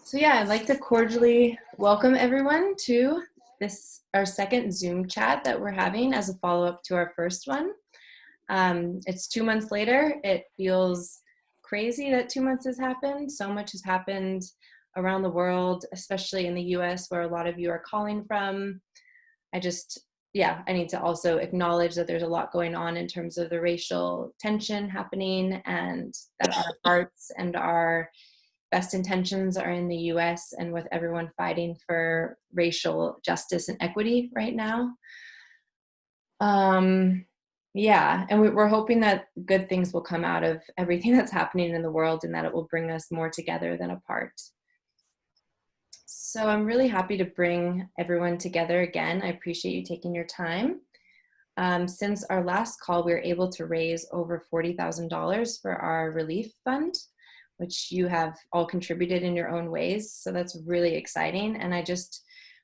So yeah, I'd like to cordially welcome everyone to our second Zoom chat that we're having as a follow-up to our first one. It's 2 months later. It feels crazy that 2 months has happened. So much has happened around the world, especially in the US where a lot of you are calling from. I need to also acknowledge that there's a lot going on in terms of the racial tension happening, and that our hearts and our best intentions are in the US and with everyone fighting for racial justice and equity right now. And we're hoping that good things will come out of everything that's happening in the world and that it will bring us more together than apart. So I'm really happy to bring everyone together again. I appreciate you taking your time. Since our last call, we were able to raise over $40,000 for our relief fund, which you have all contributed in your own ways. So that's really exciting. And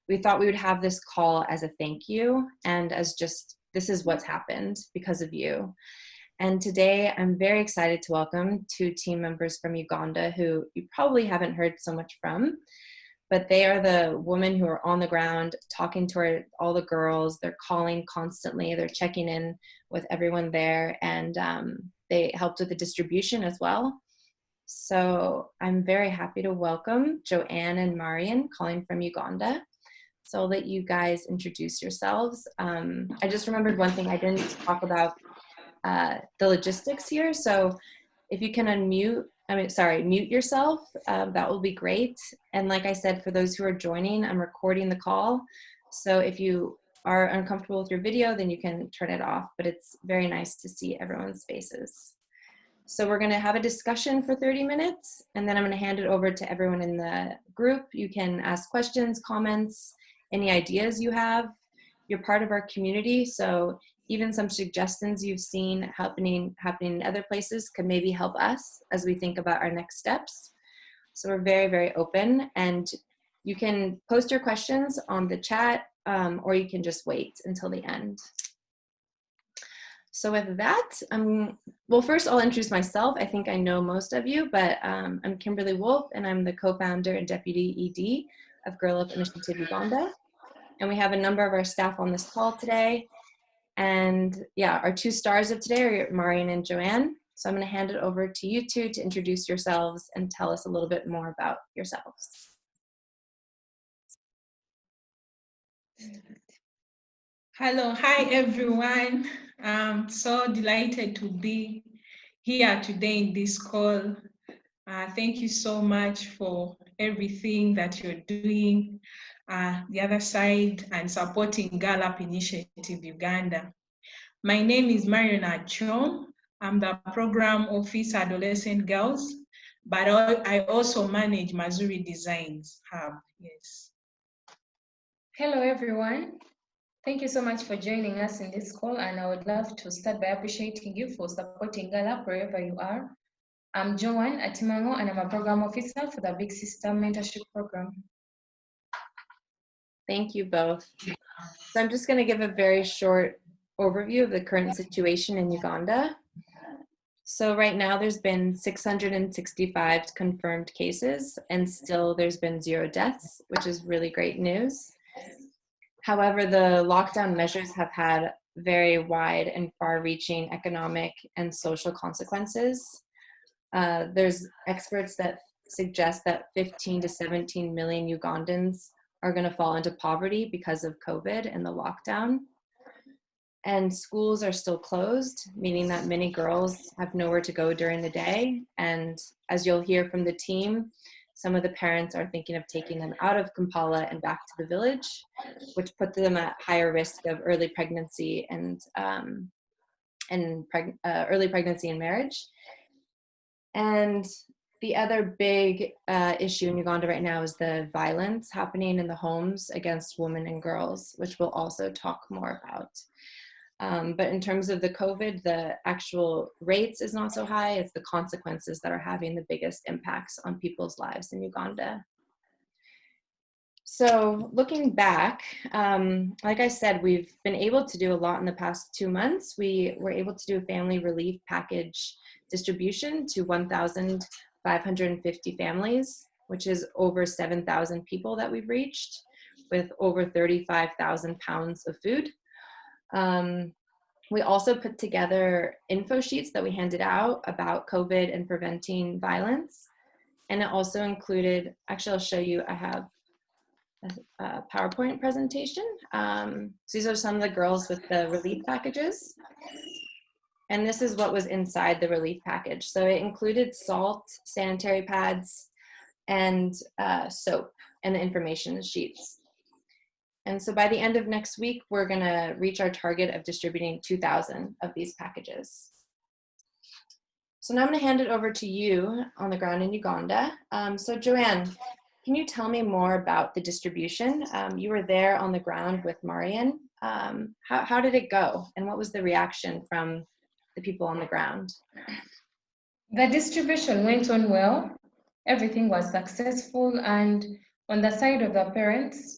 we thought we would have this call as a thank you and as just, this is what's happened because of you. And today I'm very excited to welcome two team members from Uganda who you probably haven't heard so much from, but they are the women who are on the ground talking to all the girls. They're calling constantly. They're checking in with everyone there, and they helped with the distribution as well. So I'm very happy to welcome Joanne and Marian calling from Uganda. So I'll let you guys introduce yourselves. I just remembered one thing I didn't talk about, the logistics here. So if you can mute yourself, that will be great. And like I said, for those who are joining, I'm recording the call. So if you are uncomfortable with your video, then you can turn it off, but it's very nice to see everyone's faces. So we're going to have a discussion for 30 minutes, and then I'm going to hand it over to everyone in the group. You can ask questions, comments, any ideas you have. You're part of our community, so even some suggestions you've seen happening in other places could maybe help us as we think about our next steps. So we're very, very open, and you can post your questions on the chat, or you can just wait until the end. So with that, well, first I'll introduce myself. I think I know most of you, but I'm Kimberly Wolf, and I'm the co-founder and deputy ED of Girl Up Initiative Uganda. And we have a number of our staff on this call today. And yeah, our two stars of today are Marian and Joanne. So I'm going to hand it over to you two to introduce yourselves and tell us a little bit more about yourselves. Hello, hi everyone. I'm so delighted to be here today in this call. Thank you so much for everything that you're doing, the other side, and supporting Girl Up Initiative Uganda. My name is Marion Achom. I'm the Program Officer Adolescent Girls, but I also manage Mazuri Designs Hub. Yes. Hello everyone. Thank you so much for joining us in this call, and I would love to start by appreciating you for supporting Girl Up wherever you are. I'm Joanne Atimango, and I'm a program officer for the Big Sister Mentorship Program. Thank you both. So I'm just going to give a very short overview of the current situation in Uganda. So right now there's been 665 confirmed cases, and still there's been 0 deaths, which is really great news. However, the lockdown measures have had very wide and far-reaching economic and social consequences. There's experts that suggest that 15 to 17 million Ugandans are going to fall into poverty because of COVID and the lockdown. And schools are still closed, meaning that many girls have nowhere to go during the day. And as you'll hear from the team, some of the parents are thinking of taking them out of Kampala and back to the village, which put them at higher risk of early pregnancy and early pregnancy and marriage. And the other big issue in Uganda right now is the violence happening in the homes against women and girls, which we'll also talk more about. But in terms of the COVID, the actual rates is not so high. It's the consequences that are having the biggest impacts on people's lives in Uganda. So looking back, like I said, we've been able to do a lot in the past 2 months. We were able to do a family relief package distribution to 1,550 families. which is over 7,000 people that we've reached with over 35,000 pounds of food. We also put together info sheets that we handed out about COVID and preventing violence. And it also included, actually I'll show you, I have a PowerPoint presentation. So these are some of the girls with the relief packages. And this is what was inside the relief package. So it included salt, sanitary pads, and soap, and the information sheets. And so by the end of next week, we're gonna reach our target of distributing 2,000 of these packages. So now I'm gonna hand it over to you on the ground in Uganda. So Joanne, can you tell me more about the distribution? You were there on the ground with Marian. How did it go? And what was the reaction from the people on the ground? The distribution went on well. Everything was successful, and on the side of the parents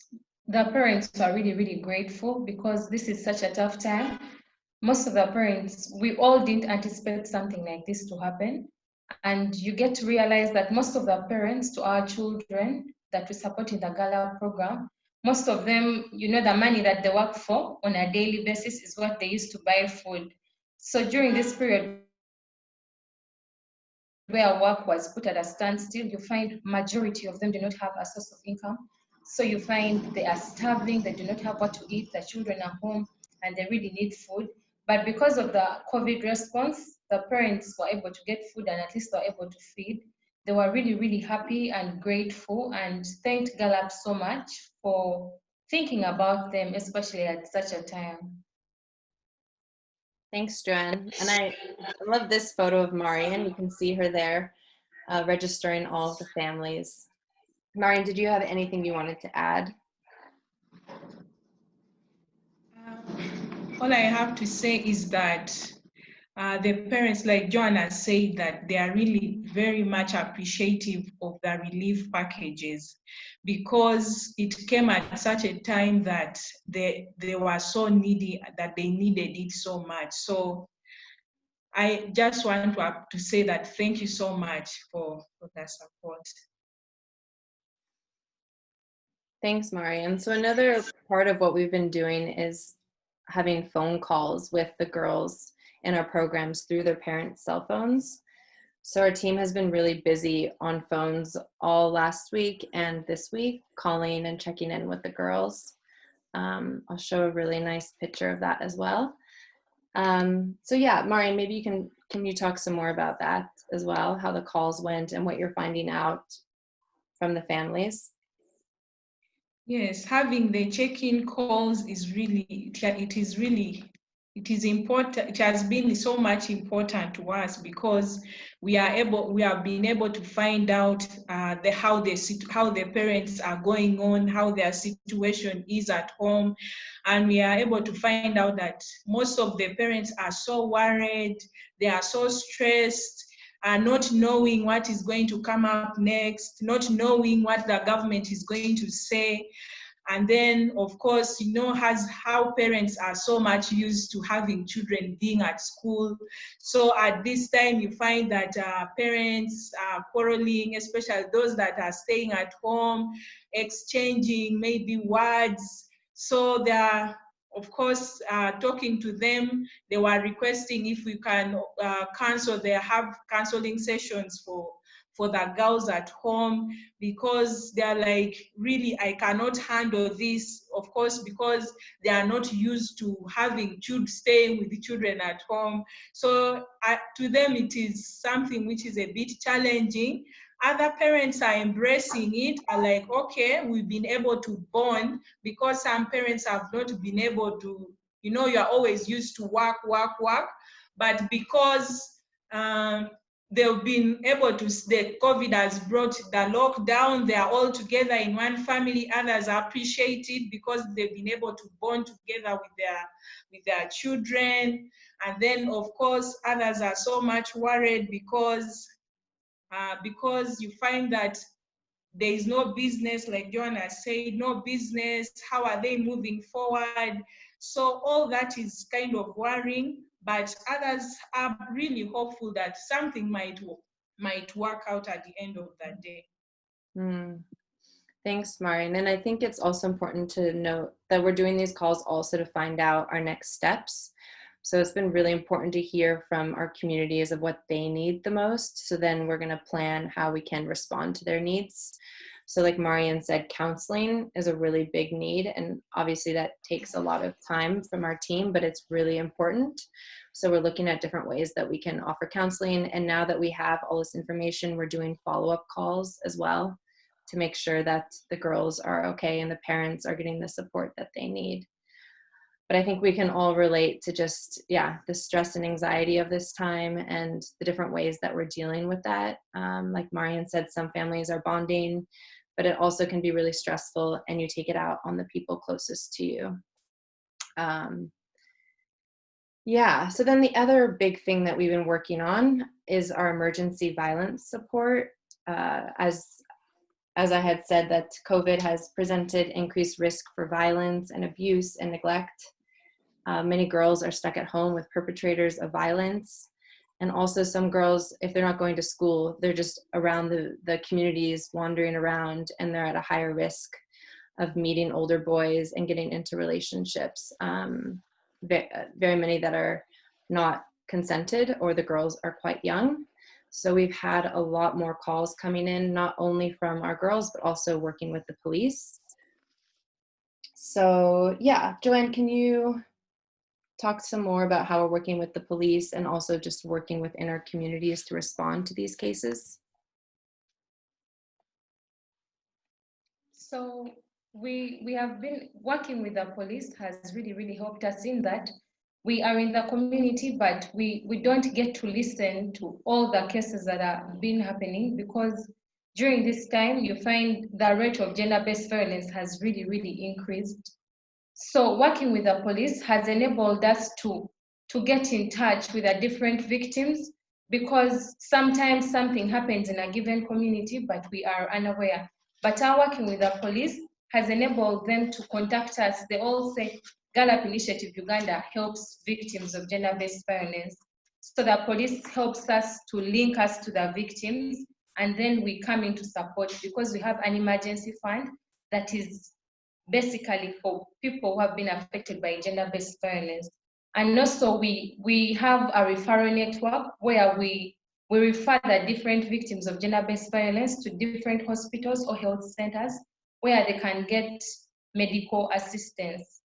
are really, really grateful because this is such a tough time. Most of the parents, we all didn't anticipate something like this to happen. And you get to realize that most of the parents to our children that we support in the Gala program, most of them, you know, the money that they work for on a daily basis is what they use to buy food. So during this period where work was put at a standstill, you find majority of them do not have a source of income. So you find they are starving, they do not have what to eat, the children are home, and they really need food. But because of the COVID response, the parents were able to get food and at least they were able to feed. They were really, really happy and grateful and thanked Gallup so much for thinking about them, especially at such a time. Thanks, Joanne. And I love this photo of Marian. You can see her there registering all of the families. Marian, did you have anything you wanted to add? All I have to say is that the parents, like Joanna said, that they are really very much appreciative of the relief packages because it came at such a time that they were so needy, that they needed it so much. So I just want to say that thank you so much for the support. Thanks, Marian. So another part of what we've been doing is having phone calls with the girls in our programs through their parents' cell phones. So our team has been really busy on phones all last week and this week, calling and checking in with the girls. I'll show a really nice picture of that as well. So yeah, Marian, maybe can you talk some more about that as well, how the calls went and what you're finding out from the families? Yes, having the check-in calls is really, it is important. It has been so much important to us because we have been able to find out how the parents are going on, how their situation is at home, and we are able to find out that most of the parents are so worried, they are so stressed, not knowing what is going to come up next, not knowing what the government is going to say. And then, of course, you know, how parents are so much used to having children being at school. So at this time, you find that parents are quarreling, especially those that are staying at home, exchanging maybe words. So they are, of course, talking to them. They were requesting if we can have counseling sessions for the girls at home, because they're like, really, I cannot handle this, of course, because they are not used to having staying with the children at home. So to them, it is something which is a bit challenging. Other parents are embracing it, are like, okay, we've been able to bond, because some parents have not been able to, you know, you're always used to work, but because they've been able to, the COVID has brought the lockdown, they are all together in one family. Others appreciate it because they've been able to bond together with their children. And then, of course, others are so much worried because you find that there is no business, like Joanna said, no business. How are they moving forward? So all that is kind of worrying, but others are really hopeful that something might work out at the end of the day. Mm. Thanks, Marian. And I think it's also important to note that we're doing these calls also to find out our next steps. So it's been really important to hear from our communities of what they need the most. So then we're going to plan how we can respond to their needs. So like Marian said, counseling is a really big need. And obviously that takes a lot of time from our team, but it's really important. So we're looking at different ways that we can offer counseling. And now that we have all this information, we're doing follow-up calls as well to make sure that the girls are okay and the parents are getting the support that they need. But I think we can all relate to just, yeah, the stress and anxiety of this time and the different ways that we're dealing with that. Like Marian said, some families are bonding, but it also can be really stressful and you take it out on the people closest to you. Yeah, so then the other big thing that we've been working on is our emergency violence support. As I had said, that COVID has presented increased risk for violence and abuse and neglect. Many girls are stuck at home with perpetrators of violence. And also some girls, if they're not going to school, they're just around the communities wandering around and they're at a higher risk of meeting older boys and getting into relationships. Very many that are not consented or the girls are quite young. So we've had a lot more calls coming in, not only from our girls, but also working with the police. So yeah, Joanne, can you talk some more about how we're working with the police and also just working within our communities to respond to these cases? So we have been working with the police has really helped us in that we are in the community, but we don't get to listen to all the cases that have been happening, because during this time you find the rate of gender-based violence has really increased. So working with the police has enabled us to get in touch with the different victims, because sometimes something happens in a given community, but we are unaware. But our working with the police has enabled them to contact us. They all say Gallup Initiative Uganda helps victims of gender-based violence. So the police helps us to link us to the victims, and then we come into support because we have an emergency fund that is basically for people who have been affected by gender-based violence. And also we have a referral network where we refer the different victims of gender-based violence to different hospitals or health centers where they can get medical assistance.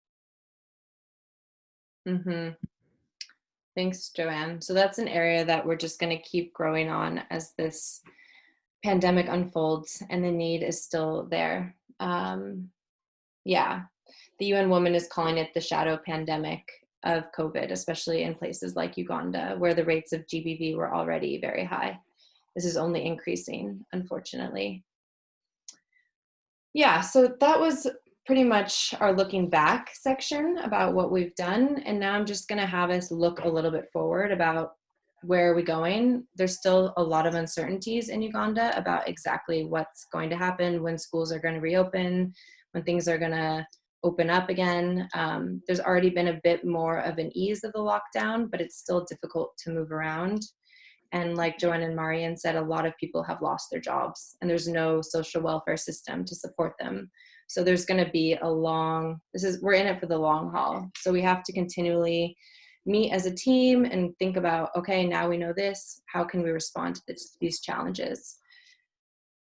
Mm-hmm. Thanks, Joanne. So that's an area that we're just going to keep growing on as this pandemic unfolds and the need is still there. Yeah, the UN Women is calling it the shadow pandemic of COVID, especially in places like Uganda, where the rates of GBV were already very high. This is only increasing, unfortunately. Yeah, so that was pretty much our looking back section about what we've done. And now I'm just going to have us look a little bit forward about where are we going. There's still a lot of uncertainties in Uganda about exactly what's going to happen, when schools are going to reopen, when things are going to open up again. There's already been a bit more of an ease of the lockdown, but it's still difficult to move around. And like Joanne and Marian said, a lot of people have lost their jobs and there's no social welfare system to support them. So there's going to be we're in it for the long haul. So we have to continually meet as a team and think about, okay, now we know this, how can we respond to these challenges?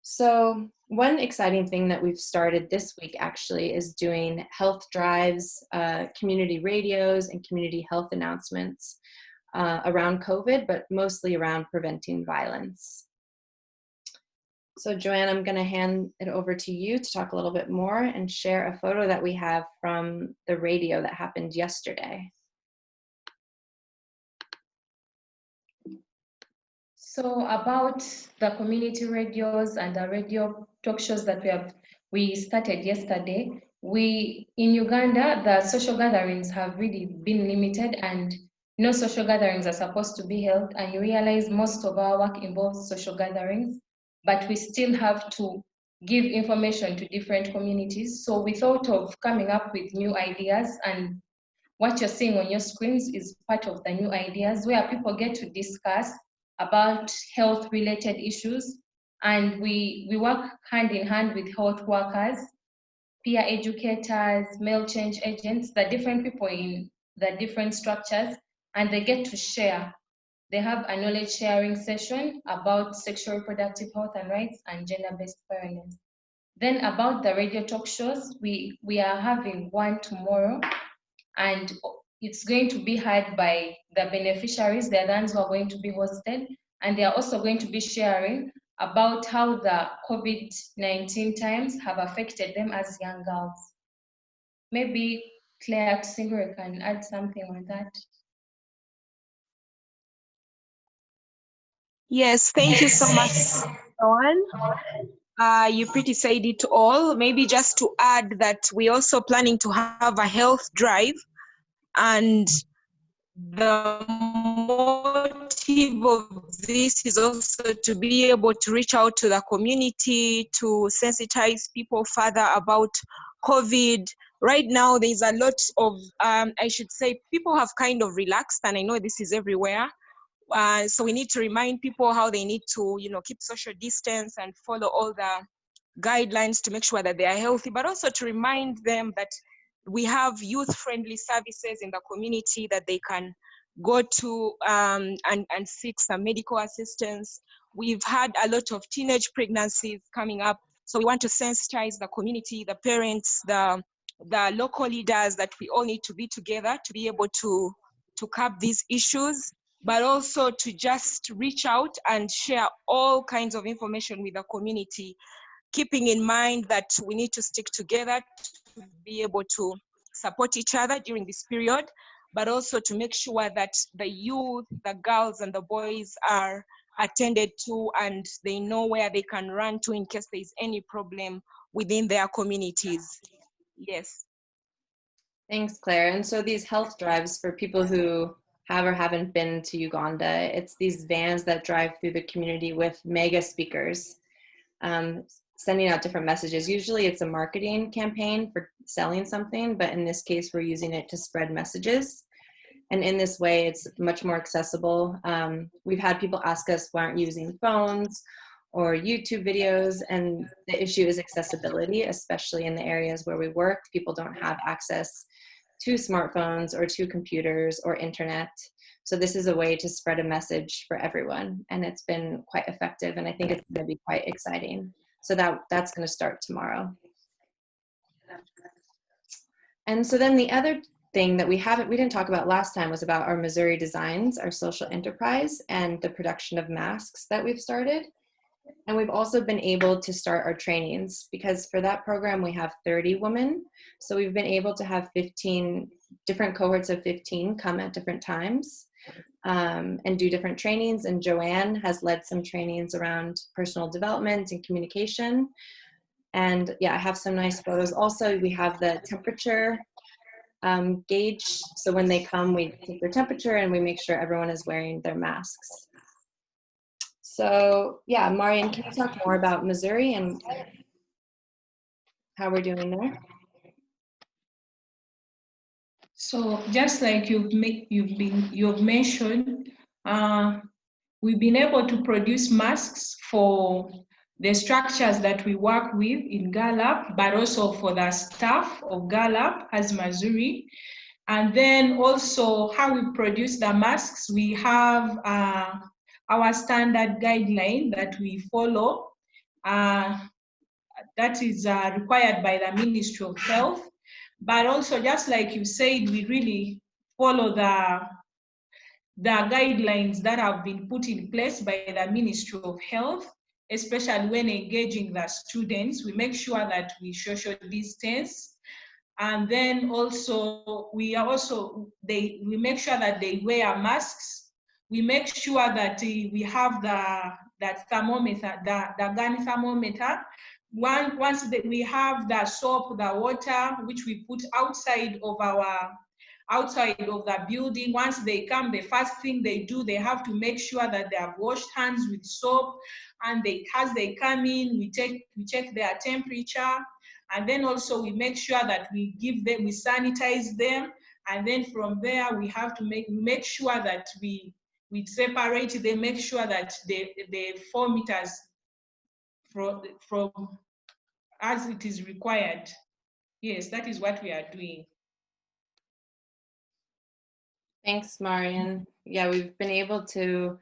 So one exciting thing that we've started this week actually is doing health drives, community radios, and community health announcements around COVID, but mostly around preventing violence. So Joanne, I'm going to hand it over to you to talk a little bit more and share a photo that we have from the radio that happened yesterday. So about the community radios and the radio talk shows that we started yesterday, in Uganda, the social gatherings have really been limited and no social gatherings are supposed to be held, and you realize most of our work involves social gatherings, but we still have to give information to different communities. So we thought of coming up with new ideas, and what you're seeing on your screens is part of the new ideas where people get to discuss about health-related issues. And we work hand in hand with health workers, peer educators, male change agents, the different people in the different structures, and they get to share. They have a knowledge sharing session about sexual reproductive health and rights and gender-based violence. Then about the radio talk shows, we are having one tomorrow, and it's going to be heard by the beneficiaries. They're the ones who are going to be hosted, and they are also going to be sharing about how the COVID-19 times have affected them as young girls. Maybe Claire Singre can add something on that. Yes, thank you so much, Joanne. You pretty said it all. Maybe just to add that we're also planning to have a health drive, and the motive of this is also to be able to reach out to the community, to sensitize people further about COVID. Right now, there's a lot of, I should say, people have kind of relaxed, and I know this is everywhere. So we need to remind people how they need to, keep social distance and follow all the guidelines to make sure that they are healthy, but also to remind them that we have youth-friendly services in the community that they can go to and seek some medical assistance. We've had a lot of teenage pregnancies coming up, so we want to sensitize the community, the parents, the local leaders, that we all need to be together to be able to curb these issues, but also to just reach out and share all kinds of information with the community, keeping in mind that we need to stick together to be able to support each other during this period, but also to make sure that the youth, the girls and the boys are attended to and they know where they can run to in case there is any problem within their communities. Yes. Thanks, Claire. And so these health drives, for people who have or haven't been to Uganda, it's these vans that drive through the community with mega speakers, sending out different messages. Usually it's a marketing campaign for selling something, but in this case, we're using it to spread messages. And in this way, it's much more accessible. We've had people ask us why aren't you using phones or YouTube videos, and the issue is accessibility, especially in the areas where we work. People don't have access to smartphones or to computers or internet. So this is a way to spread a message for everyone, and it's been quite effective, and I think it's going to be quite exciting. So that's going to start tomorrow. And so then the other thing that we didn't talk about last time was about our Missouri Designs, our social enterprise, and the production of masks that we've started. And we've also been able to start our trainings, because for that program we have 30 women. So we've been able to have 15 different cohorts of 15 come at different times and do different trainings. And Joanne has led some trainings around personal development and communication. And yeah, I have some nice photos. Also, we have the temperature gauge. So when they come, we take their temperature and we make sure everyone is wearing their masks. So yeah, Marian, can you talk more about Missouri and how we're doing there? So just like you've mentioned, we've been able to produce masks for the structures that we work with in Gallup, but also for the staff of Gallup as Missouri. And then also how we produce the masks, we have our standard guideline that we follow, that is required by the Ministry of Health. But also, just like you said, we really follow the guidelines that have been put in place by the Ministry of Health, especially when engaging the students. We make sure that we social distance. And then also, we make sure that they wear masks. We make sure that we have that thermometer, the gun thermometer. Once we have the soap, the water, which we put outside of the building. Once they come, the first thing they do, they have to make sure that they have washed hands with soap. And as they come in, we check their temperature. And then also we make sure that we sanitize them. And then from there, we have to make sure that we separate them, make sure that the 4 meters from as it is required. Yes, that is what we are doing. Thanks, Marian. Yeah, we've been able to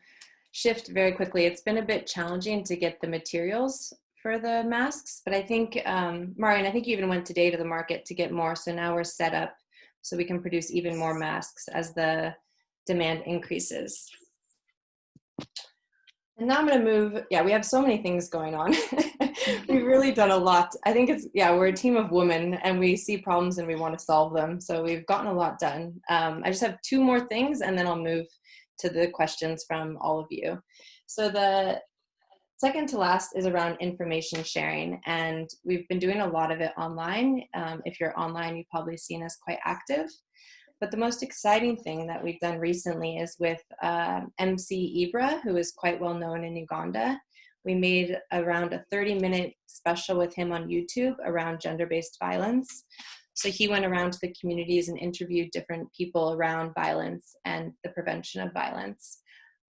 shift very quickly. It's been a bit challenging to get the materials for the masks, but I think, Marian, I think you even went today to the market to get more. So now we're set up so we can produce even more masks as the demand increases. And now I'm going to move. Yeah, we have so many things going on. We've really done a lot. I think it's, yeah, we're a team of women and we see problems and we want to solve them. So we've gotten a lot done. I just have two more things and then I'll move to the questions from all of you. So the second to last is around information sharing. And we've been doing a lot of it online. If you're online, you've probably seen us quite active. But the most exciting thing that we've done recently is with MC Ibra, who is quite well known in Uganda. We made around a 30-minute special with him on YouTube around gender-based violence. So he went around to the communities and interviewed different people around violence and the prevention of violence.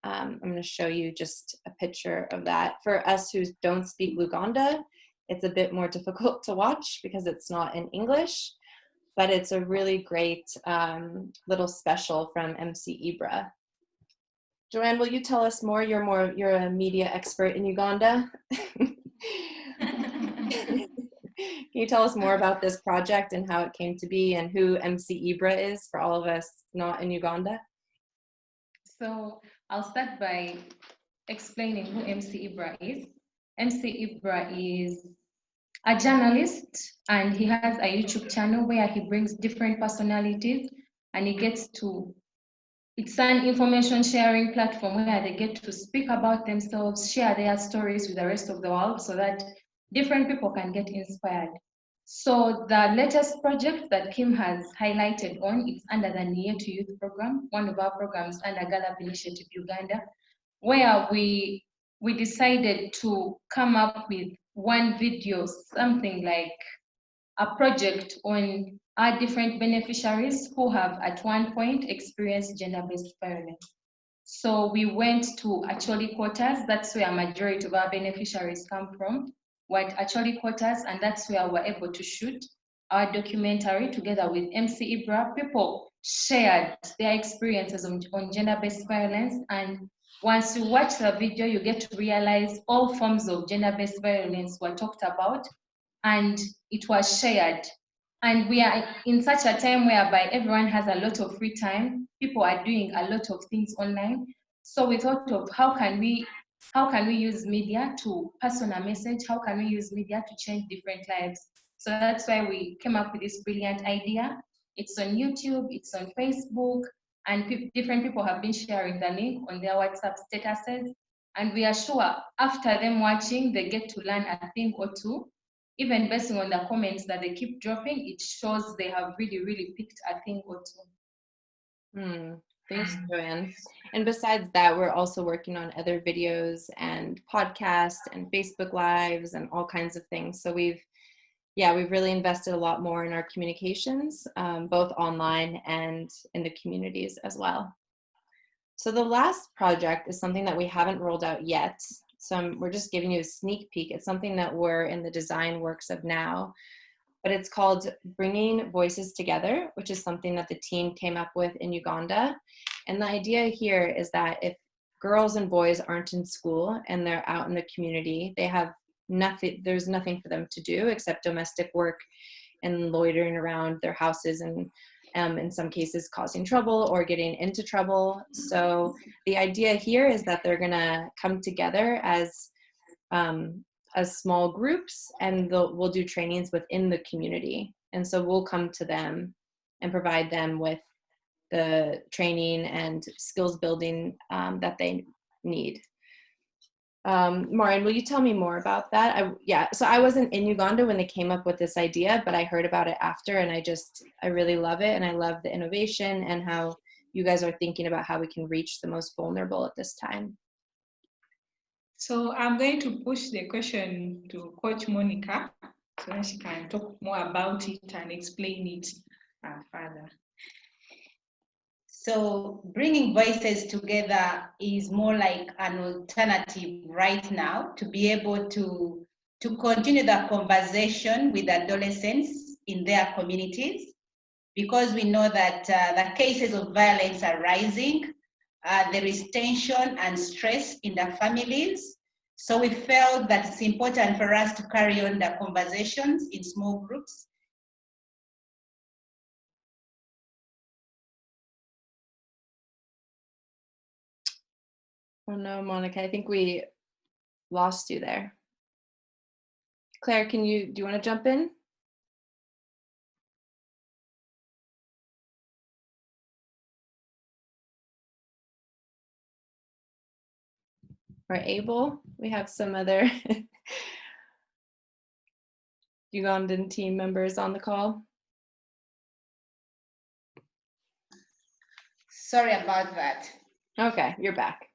I'm going to show you just a picture of that. For us who don't speak Luganda, it's a bit more difficult to watch because it's not in English, but it's a really great little special from MC Ibra. Joanne, will you tell us more? You're a media expert in Uganda. Can you tell us more about this project and how it came to be and who MC Ibra is for all of us not in Uganda? So I'll start by explaining who MC Ibra is. MC Ibra is a journalist and he has a YouTube channel where he brings different personalities and he gets to, it's an information sharing platform where they get to speak about themselves, share their stories with the rest of the world so that different people can get inspired. So the latest project that Kim has highlighted on, it's under the Near to Youth program, one of our programs under Gallup Initiative Uganda, where we decided to come up with one video, something like a project on our different beneficiaries who have at one point experienced gender-based violence. So we went to Acholi quarters, that's where a majority of our beneficiaries come from, were at Acholi quarters, and that's where we're able to shoot our documentary together with MC Ibra. People shared their experiences on gender-based violence, and once you watch the video, you get to realize all forms of gender-based violence were talked about and it was shared. And we are in such a time whereby everyone has a lot of free time. People are doing a lot of things online. So we thought of how can we use media to pass on a message? How can we use media to change different lives? So that's why we came up with this brilliant idea. It's on YouTube, it's on Facebook, and different people have been sharing the link on their WhatsApp statuses. And we are sure after them watching, they get to learn a thing or two. Even based on the comments that they keep dropping, it shows they have really, really picked a thing or two. Thanks, Joanne. And besides that, we're also working on other videos and podcasts and Facebook Lives and all kinds of things. So we've really invested a lot more in our communications, both online and in the communities as well. So the last project is something that we haven't rolled out yet. So we're just giving you a sneak peek. It's something that we're in the design works of now, but it's called Bringing Voices Together, which is something that the team came up with in Uganda. And the idea here is that if girls and boys aren't in school and they're out in the community, they have nothing, there's nothing for them to do except domestic work and loitering around their houses and in some cases causing trouble or getting into trouble. So the idea here is that they're gonna come together as small groups and we'll do trainings within the community. And so we'll come to them and provide them with the training and skills building that they need. Maureen, will you tell me more about that? So I wasn't in Uganda when they came up with this idea, but I heard about it after and I really love it. And I love the innovation and how you guys are thinking about how we can reach the most vulnerable at this time. So I'm going to push the question to Coach Monica so that she can talk more about it and explain it further. So bringing voices together is more like an alternative right now to be able to to continue the conversation with adolescents in their communities, because we know that the cases of violence are rising. There is tension and stress in the families. So we felt that it's important for us to carry on the conversations in small groups. Oh no, Monica, I think we lost you there. Claire, do you want to jump in? Or Abel? We have some other Ugandan team members on the call. Sorry about that. Okay, you're back.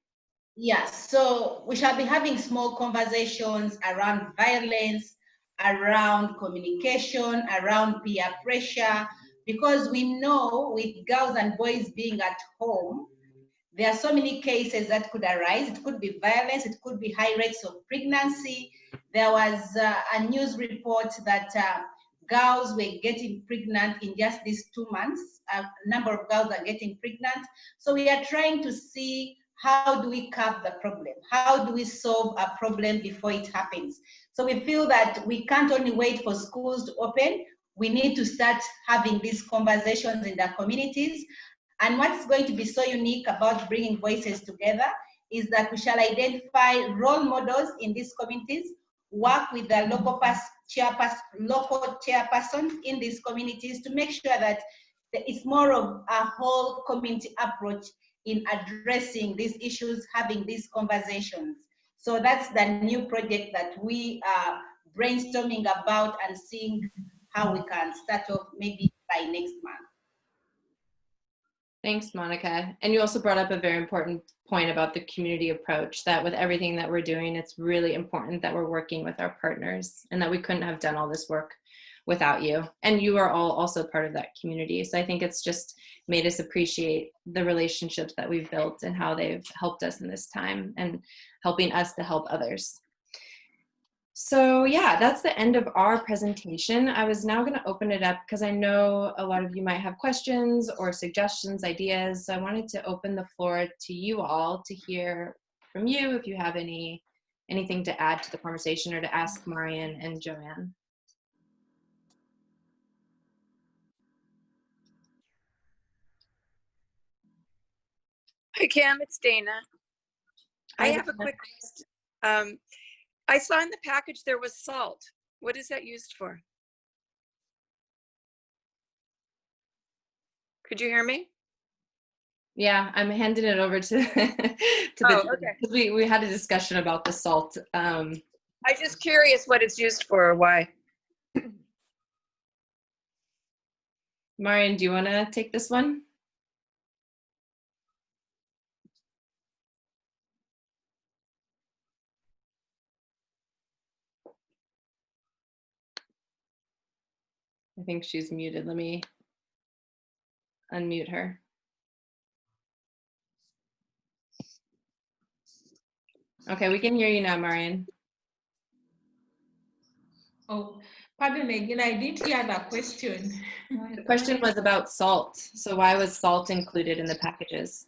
Yes, so we shall be having small conversations around violence, around communication, around peer pressure, because we know with girls and boys being at home, there are so many cases that could arise. It could be violence, it could be high rates of pregnancy. There was a news report that girls were getting pregnant in just these 2 months. A number of girls are getting pregnant. So we are trying to see, how do we curb the problem? How do we solve a problem before it happens? So we feel that we can't only wait for schools to open. We need to start having these conversations in the communities. And what's going to be so unique about bringing voices together is that we shall identify role models in these communities, work with the local chairpersons in these communities to make sure that it's more of a whole community approach in addressing these issues, having these conversations. So that's the new project that we are brainstorming about and seeing how we can start off maybe by next month. Thanks, Monica. And you also brought up a very important point about the community approach, that with everything that we're doing, it's really important that we're working with our partners, and that we couldn't have done all this work without you. And you are all also part of that community. So I think it's just made us appreciate the relationships that we've built and how they've helped us in this time and helping us to help others. So yeah, that's the end of our presentation. I was now going to open it up because I know a lot of you might have questions or suggestions, ideas. So I wanted to open the floor to you all to hear from you if you have anything to add to the conversation or to ask Marian and Joanne. Hi, Cam, it's Dana. I have a quick question. I saw in the package there was salt. What is that used for? Could you hear me? Yeah, I'm handing it over to okay. We had a discussion about the salt. I'm just curious what it's used for or why. Marian, do you want to take this one? I think she's muted. Let me unmute her. Okay, we can hear you now, Marian. Oh, pardon me again, I didn't hear the question. The question was about salt. So why was salt included in the packages?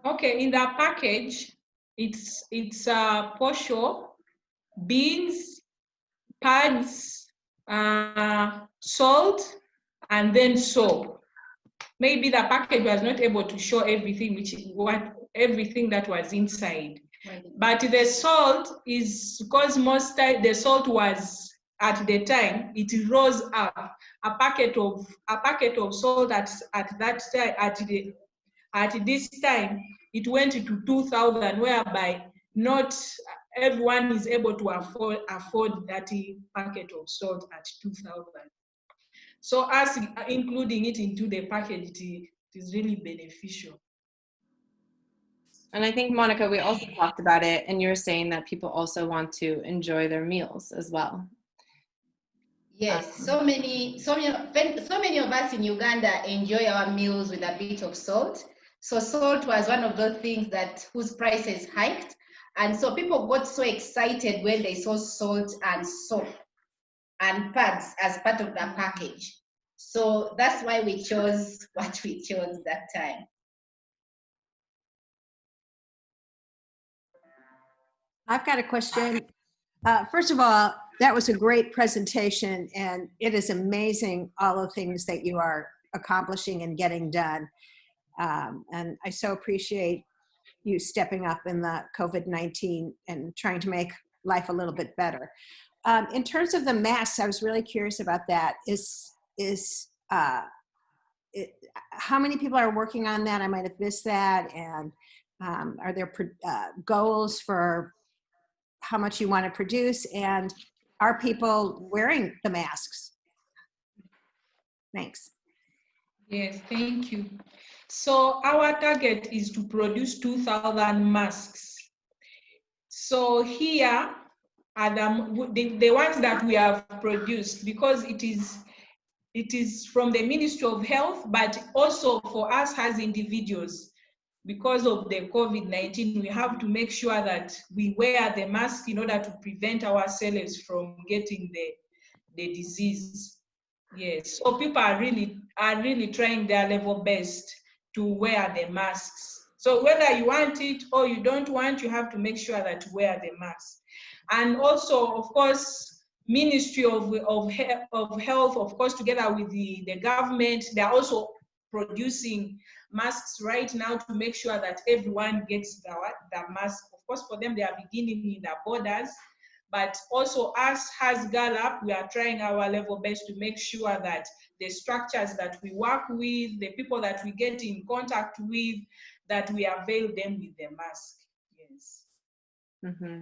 Okay, in the package, it's posho, beans, pads, salt, and then soap. Maybe the package was not able to show everything everything that was inside. But the salt is, because most time the salt was, at the time, it rose up. A packet of salt at that time, at this time, it went to 2,000, whereby not everyone is able to afford that packet of salt at 2,000. So us including it into the package, it is really beneficial. And I think, Monica, we also talked about it, and you're saying that people also want to enjoy their meals as well. Yes, so many of us in Uganda enjoy our meals with a bit of salt. So salt was one of those things whose prices hiked. And so people got so excited when they saw salt and soap and pads as part of the package. So that's why we chose what we chose that time. I've got a question. First of all, that was a great presentation, and it is amazing all the things that you are accomplishing and getting done. And I so appreciate you stepping up in the COVID-19 and trying to make life a little bit better. In terms of the masks, I was really curious about that. How many people are working on that? I might have missed that. And are there goals for how much you want to produce, and are people wearing the masks? Thanks. Yes, thank you. So our target is to produce 2,000 masks. So here are the ones that we have produced, because it is from the Ministry of Health, but also for us as individuals. Because of the COVID-19, we have to make sure that we wear the mask in order to prevent ourselves from getting the disease. Yes, so people are really trying their level best to wear the masks. So whether you want it or you don't want, you have to make sure that you wear the mask. And also, of course, Ministry of Health, of course, together with the government, they're also producing masks right now to make sure that everyone gets the mask. Of course, for them, they are beginning in the borders, but also us as GALAP, we are trying our level best to make sure that the structures that we work with, the people that we get in contact with, that we avail them with the mask. Yes. Mm-hmm.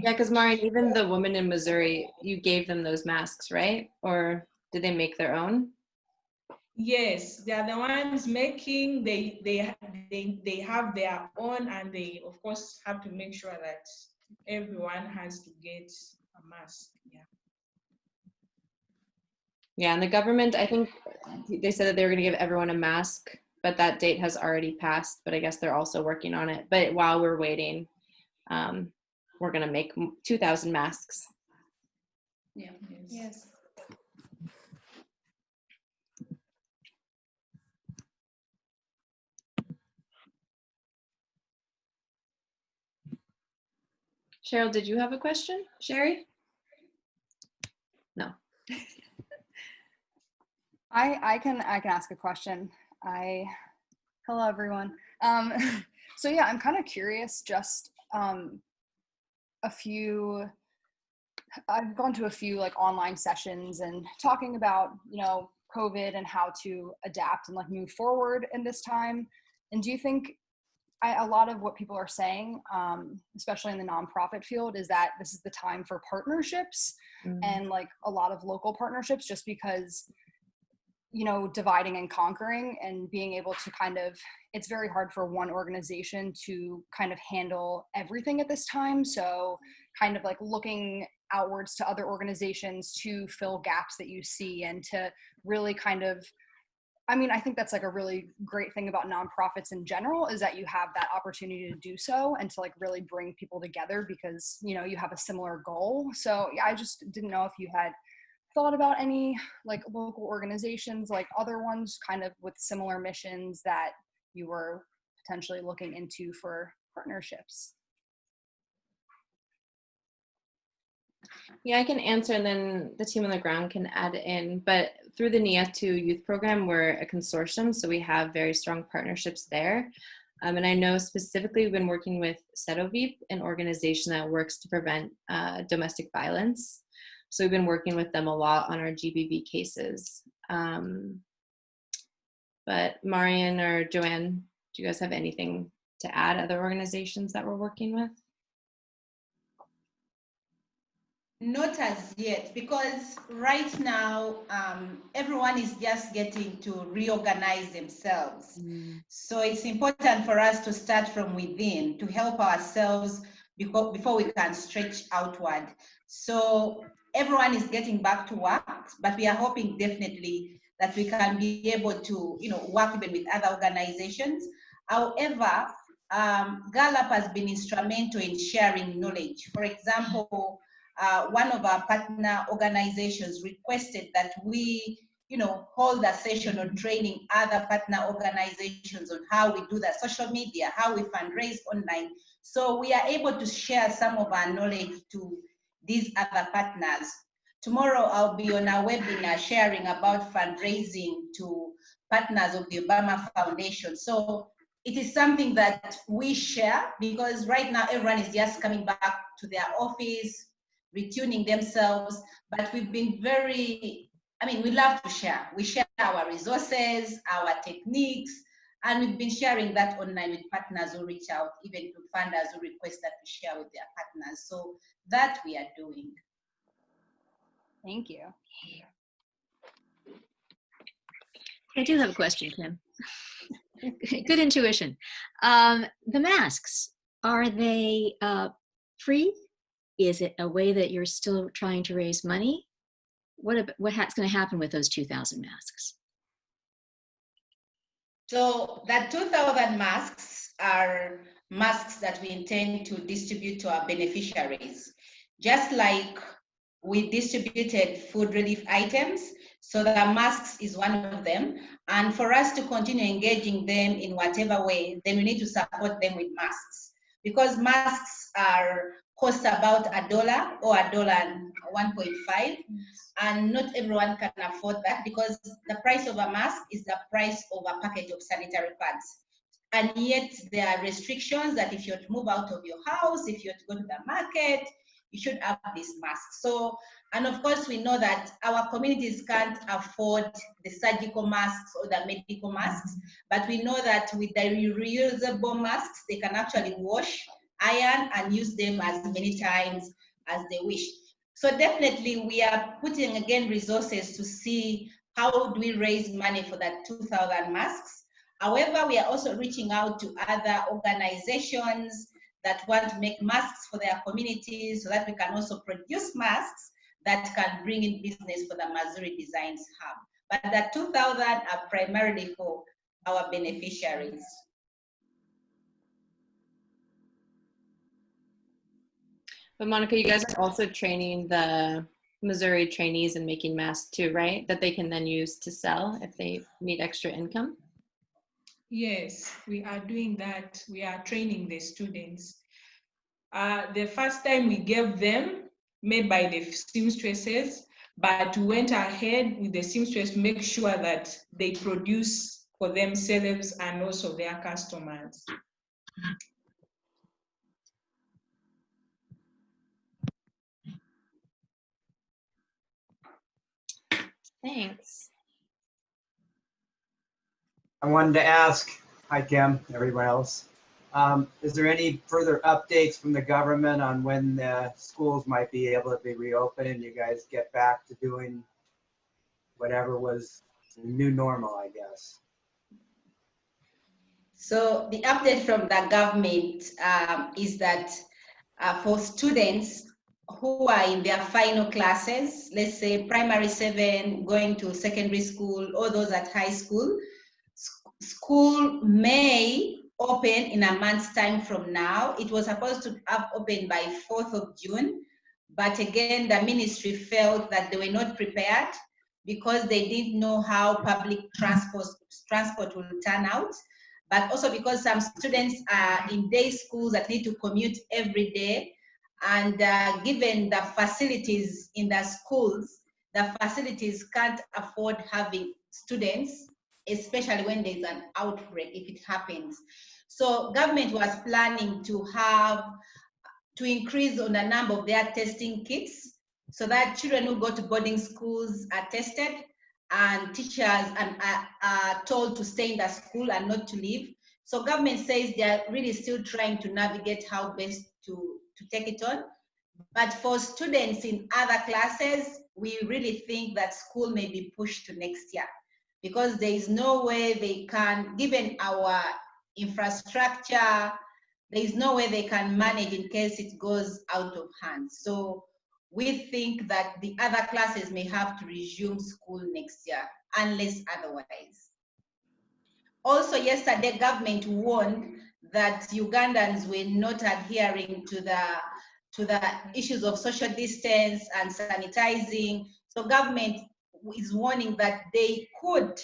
Yeah, because Marian, even the women in Missouri, you gave them those masks, right? Or did they make their own? Yes, they are the ones making. They have their own, and they of course have to make sure that everyone has to get a mask. Yeah. Yeah, and the government, I think they said that they were going to give everyone a mask, but that date has already passed. But I guess they're also working on it. But while we're waiting, we're going to make 2,000 masks. Yeah. Yes. Cheryl, did you have a question? Sherry? No. I can ask a question. Hello everyone. So yeah, I'm kind of curious. Just I've gone to a few like online sessions and talking about COVID and how to adapt and like move forward in this time. And do you think a lot of what people are saying, especially in the nonprofit field, is that this is the time for partnerships and like a lot of local partnerships, just because dividing and conquering and being able to it's very hard for one organization to kind of handle everything at this time. So kind of like looking outwards to other organizations to fill gaps that you see and to really I think that's like a really great thing about nonprofits in general, is that you have that opportunity to do so and to like really bring people together because, you have a similar goal. So yeah, I just didn't know if you had thought about any like local organizations, like other ones kind of with similar missions that you were potentially looking into for partnerships. Yeah, I can answer, and then the team on the ground can add in. But through the NIA2 youth program, we're a consortium, so we have very strong partnerships there. And I know specifically we've been working with Setovip, an organization that works to prevent domestic violence. So we've been working with them a lot on our GBV cases. But Marian or Joanne, do you guys have anything to add, other organizations that we're working with? Not as yet, because right now everyone is just getting to reorganize themselves. So it's important for us to start from within to help ourselves before we can stretch outward. So everyone is getting back to work, but we are hoping definitely that we can be able to work even with other organizations. However, Gallup has been instrumental in sharing knowledge. For example, one of our partner organizations requested that we, hold a session on training other partner organizations on how we do the social media, how we fundraise online. So we are able to share some of our knowledge to these other partners. Tomorrow, I'll be on a webinar sharing about fundraising to partners of the Obama Foundation. So it is something that we share, because right now everyone is just coming back to their office, retuning themselves, but we've been we love to share. We share our resources, our techniques, and we've been sharing that online with partners who reach out, even to funders who request that we share with their partners. So that we are doing. Thank you. I do have a question, Kim. Good intuition. The masks, are they free? Is it a way that you're still trying to raise money? What's going to happen with those 2,000 masks? So that 2,000 masks are masks that we intend to distribute to our beneficiaries. Just like we distributed food relief items, so the masks is one of them. And for us to continue engaging them in whatever way, then we need to support them with masks, because masks cost about $1 or $1.5, and not everyone can afford that, because the price of a mask is the price of a package of sanitary pads. And yet there are restrictions that if you're to move out of your house, if you're to go to the market, you should have this mask. So, and of course we know that our communities can't afford the surgical masks or the medical masks, but we know that with the reusable masks, they can actually wash, iron, and use them as many times as they wish. So definitely we are putting again resources to see how do we raise money for that 2,000 masks. However, we are also reaching out to other organizations that want to make masks for their communities, so that we can also produce masks that can bring in business for the Missouri Designs Hub. But the 2,000 are primarily for our beneficiaries. But Monica, you guys are also training the Missouri trainees in making masks too, right? That they can then use to sell if they need extra income? Yes, we are doing that. We are training the students. The first time we gave them, made by the seamstresses, but we went ahead with the seamstress to make sure that they produce for themselves and also their customers. Thanks. I wanted to ask, hi Kim, everyone else, is there any further updates from the government on when the schools might be able to be reopened and you guys get back to doing whatever was the new normal, I guess? So the update from the government is that for students who are in their final classes, let's say primary 7 going to secondary school, or those at high school, school may open in a month's time from now. It was supposed to have opened by 4th of June, but again, the ministry felt that they were not prepared because they didn't know how public transport will turn out, but also because some students are in day schools that need to commute every day. And given the facilities in the schools, the facilities can't afford having students, especially when there's an outbreak, if it happens. So government was planning to increase on the number of their testing kits, so that children who go to boarding schools are tested, and teachers are told to stay in the school and not to leave. So government says they are really still trying to navigate how best to take it on. But for students in other classes, we really think that school may be pushed to next year, because there is no way they can, given our infrastructure, there is no way they can manage in case it goes out of hand. So we think that the other classes may have to resume school next year, unless otherwise. Also, yesterday, government warned that Ugandans were not adhering to the issues of social distance and sanitizing. So government is warning that they could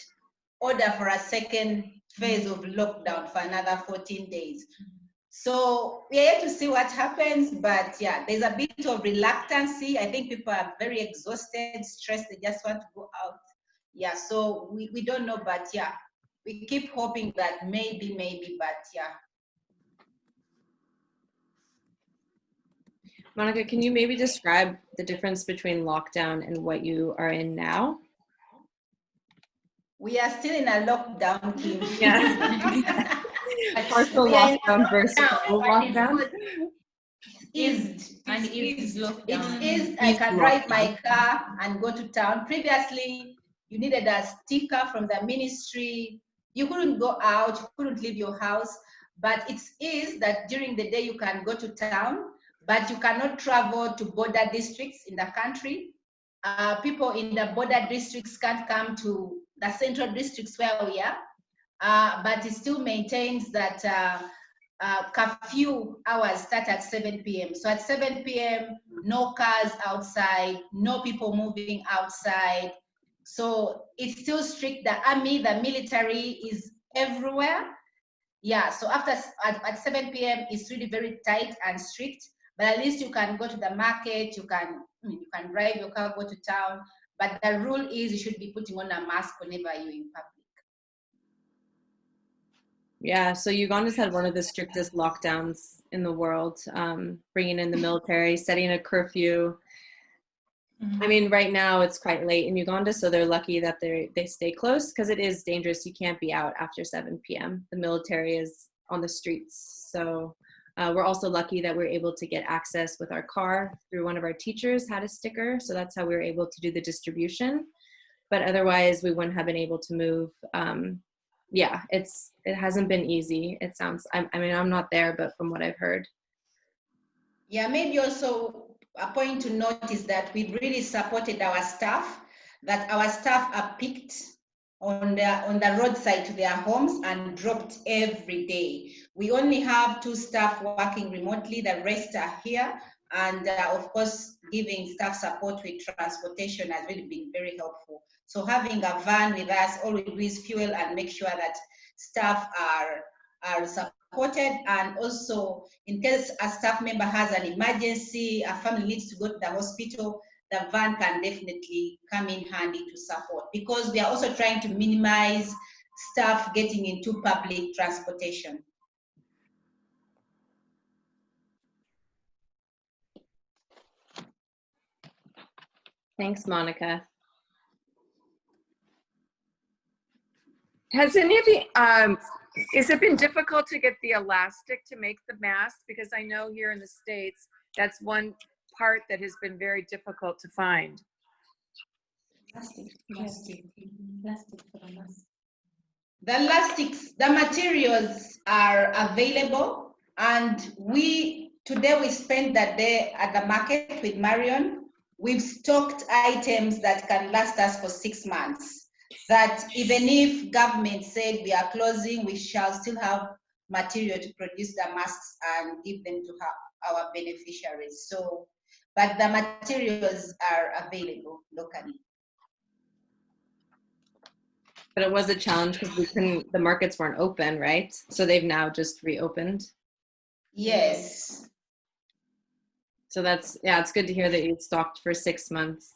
order for a second phase of lockdown for another 14 days. So we are yet to see what happens, but yeah, there's a bit of reluctancy. I think people are very exhausted, stressed, they just want to go out. Yeah, so we don't know, but yeah, we keep hoping that maybe, but yeah. Monica, can you maybe describe the difference between lockdown and what you are in now? We are still in a lockdown, Kim. Yeah. Partial lockdown versus full lockdown. It is, I can ride my car and go to town. Previously, you needed a sticker from the ministry. You couldn't go out, you couldn't leave your house. But it is that during the day you can go to town, but you cannot travel to border districts in the country. People in the border districts can't come to the central districts where we are. But it still maintains that curfew hours start at 7 p.m. So at 7 p.m., no cars outside, no people moving outside. So it's still strict. The army, the military is everywhere. Yeah, so at 7 p.m., it's really very tight and strict. But at least you can go to the market, you can drive your car, go to town. But the rule is you should be putting on a mask whenever you're in public. Yeah, so Uganda's had one of the strictest lockdowns in the world, bringing in the military, setting a curfew. I mean, right now it's quite late in Uganda, so they're lucky that they stay close because it is dangerous. You can't be out after 7 p.m. The military is on the streets. So we're also lucky that we're able to get access with our car through one of our teachers had a sticker. So that's how we were able to do the distribution. But otherwise, we wouldn't have been able to move. Yeah, it hasn't been easy. It sounds, I mean, I'm not there, but from what I've heard. Yeah, maybe also a point to note is that we've really supported our staff, that our staff are picked on the roadside to their homes and dropped every day. We only have 2 staff working remotely, the rest are here. And of course, giving staff support with transportation has really been very helpful. So having a van with us, all we do is fuel and make sure that staff are supported. And also, in case a staff member has an emergency, a family needs to go to the hospital, the van can definitely come in handy to support, because we are also trying to minimize staff getting into public transportation. Thanks, Monica. Has any of the, has it been difficult to get the elastic to make the mask? Because I know here in the States, that's one part that has been very difficult to find. The elastics, the materials are available, and today we spent that day at the market with Marion. We've stocked items that can last us for 6 months, that even if government said we are closing, we shall still have material to produce the masks and give them to our beneficiaries. So, but the materials are available locally. But it was a challenge because the markets weren't open, right? So they've now just reopened. Yes. So that's, yeah, it's good to hear that you stocked for 6 months.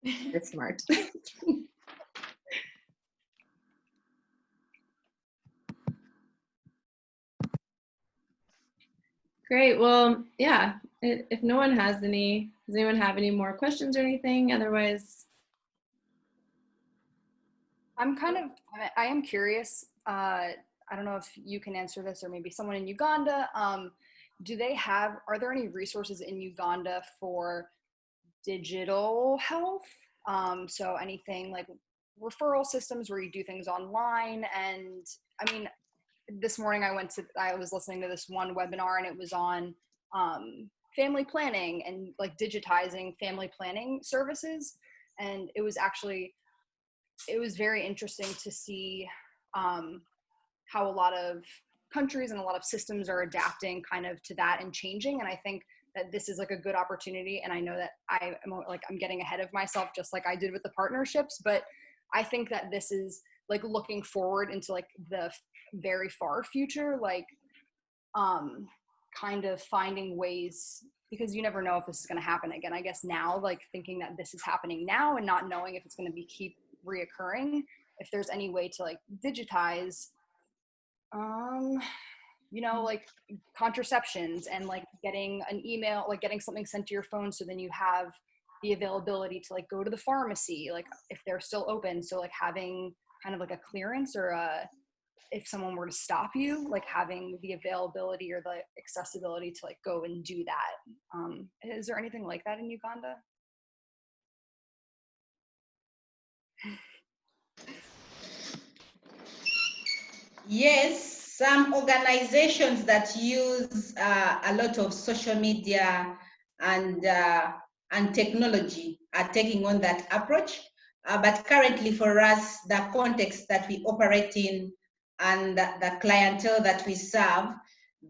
It's smart. Great. Well, yeah, if no one has any, does anyone have any more questions or anything? Otherwise, I am curious. I don't know if you can answer this, or maybe someone in Uganda. Are there any resources in Uganda for digital health? So anything like referral systems where you do things online? And I mean, this morning I was listening to this one webinar, and it was on family planning and like digitizing family planning services. And it was very interesting to see how a lot of countries and a lot of systems are adapting kind of to that and changing. And I think that this is like a good opportunity. And I know that I'm getting ahead of myself, just like I did with the partnerships, but I think that this is like looking forward into like the very far future, like kind of finding ways, because you never know if this is going to happen again. I guess now, like thinking that this is happening now and not knowing if it's going to be keep reoccurring, if there's any way to like digitize you know, like contraceptions and like getting an email, like getting something sent to your phone, so then you have the availability to like go to the pharmacy, like if they're still open. So like having kind of like a clearance or if someone were to stop you, like having the availability or the accessibility to like go and do that. Is there anything like that in Uganda? Yes, some organizations that use a lot of social media and technology are taking on that approach. But currently for us, the context that we operate in and the clientele that we serve,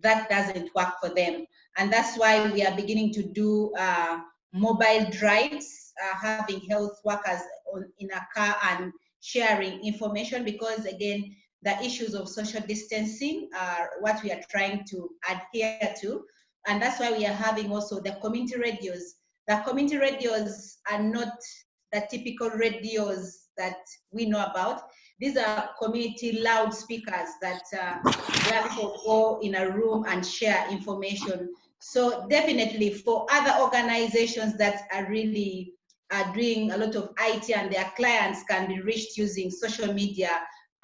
that doesn't work for them. And that's why we are beginning to do mobile drives, having health workers in a car and sharing information, because again, the issues of social distancing are what we are trying to adhere to. And that's why we are having also the community radios. The community radios are not the typical radios that we know about. These are community loudspeakers that where people go in a room and share information. So definitely for other organizations that are really doing a lot of IT and their clients can be reached using social media,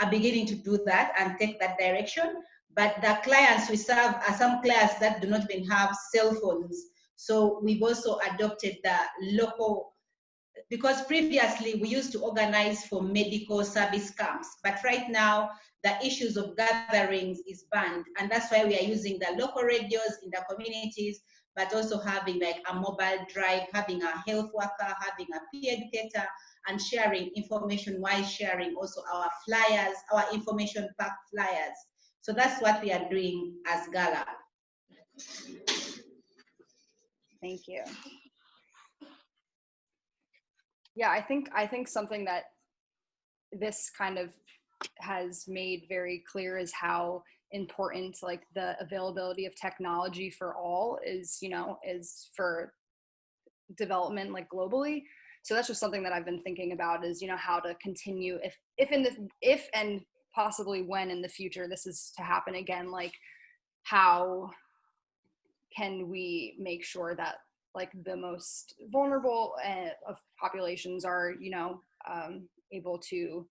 are beginning to do that and take that direction. But the clients we serve are some clients that do not even have cell phones. So we've also adopted the local, because previously we used to organize for medical service camps, but right now the issues of gatherings is banned. And that's why we are using the local radios in the communities, but also having like a mobile drive, having a health worker, having a peer educator, and sharing information while sharing also our flyers, our information pack flyers. So that's what we are doing as Gala. Thank you. Yeah, I think something that this kind of has made very clear is how important like the availability of technology for all is, you know, is for development like globally. So that's just something that I've been thinking about, is, you know, how to continue if and possibly when in the future this is to happen again, like how can we make sure that like the most vulnerable of populations are, you know, able to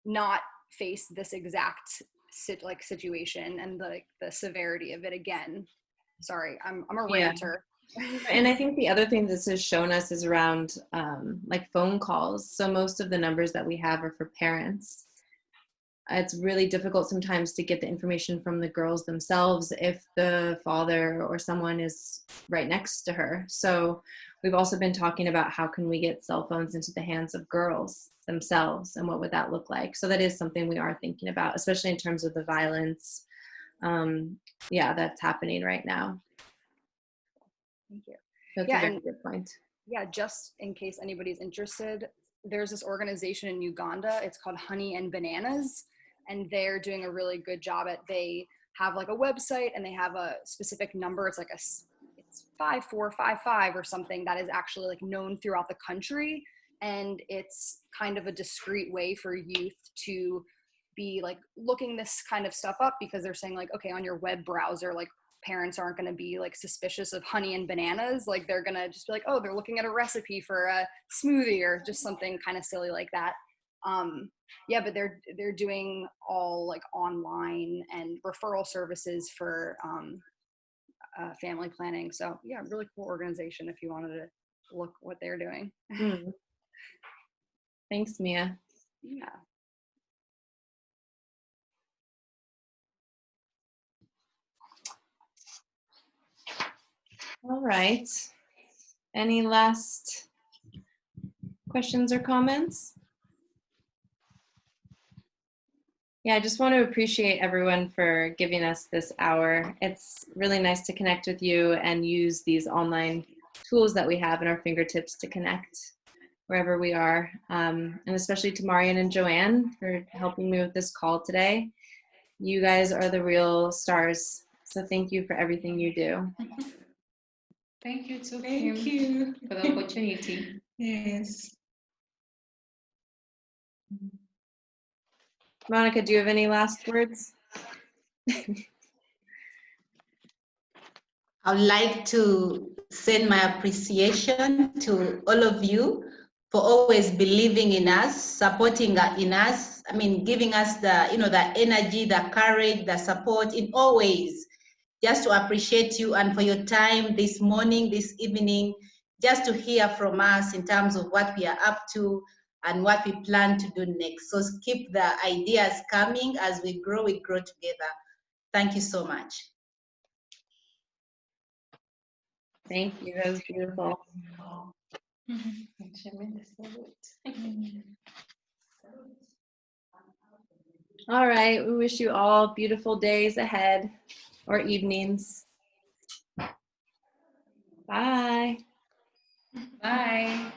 not face this exact situation and the severity of it again. Sorry, I'm a ranter. And I think the other thing this has shown us is around like phone calls. So most of the numbers that we have are for parents. It's really difficult sometimes to get the information from the girls themselves if the father or someone is right next to her. So we've also been talking about how can we get cell phones into the hands of girls themselves, and what would that look like? So that is something we are thinking about, especially in terms of the violence that's happening right now. Thank you. That's a very good point. Yeah, just in case anybody's interested, there's this organization in Uganda. It's called Honey and Bananas, and they're doing a really good job they have like a website, and they have a specific number. It's like it's 5455 or something that is actually like known throughout the country. And it's kind of a discreet way for youth to be like looking this kind of stuff up, because they're saying like, okay, on your web browser, like parents aren't going to be like suspicious of honey and bananas. Like they're going to just be like, oh, they're looking at a recipe for a smoothie or just something kind of silly like that. Yeah, but they're doing all like online and referral services for family planning. So yeah, really cool organization if you wanted to look what they're doing. Thanks, Mia. Yeah. All right. Any last questions or comments? Yeah, I just want to appreciate everyone for giving us this hour. It's really nice to connect with you and use these online tools that we have in our fingertips to connect wherever we are. And especially to Marian and Joanne for helping me with this call today. You guys are the real stars. So thank you for everything you do. Thank you too, Thank Kim, you. for the opportunity. Yes. Monica, do you have any last words? I would like to send my appreciation to all of you for always believing in us, supporting in us. I mean, giving us the, the energy, the courage, the support in all ways. Just to appreciate you and for your time this morning, this evening, just to hear from us in terms of what we are up to and what we plan to do next. So keep the ideas coming as we grow together. Thank you so much. Thank you. That was beautiful. All right. We wish you all beautiful days ahead or evenings. Bye. Bye.